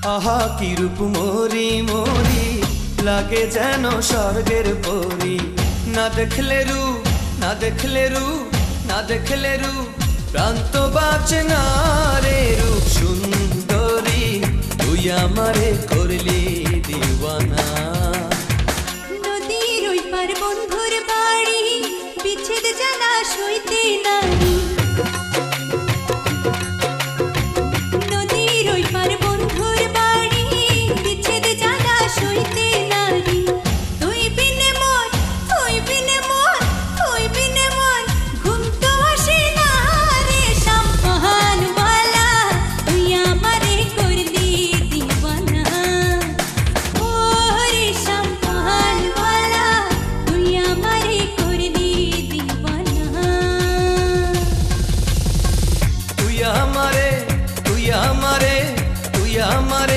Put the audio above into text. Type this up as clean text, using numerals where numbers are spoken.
আহা কি রূপ মোরি মোরি, লাগে যেন স্বর্গের পরি। না দেখলে রূপ, না দেখলে রূপ, না দেখলে রূপ, প্রাণ তো বাঁচে না রে। রূপ সুন্দরী তুই আমারে করলি দিওয়ানা। নদীর ওই পার বন্ধুর বাড়ি, বিচ্ছেদ জ্বালা সইতে নারী। নদীর ওই পার বন্ধুর বাড়ি, বিচ্ছেদ জ্বালা সইতে নারী। তুই বিনে মন, তুই বিনে মন, তুই বিনে মন, ঘুম তো আসে না রে। সম্পান वाला তুই আমারে করলি দিওয়ানা। ও রে সম্পান वाला তুই আমারে করলি দিওয়ানা। তুই আমারে, তুই আমারে, তুই আমারে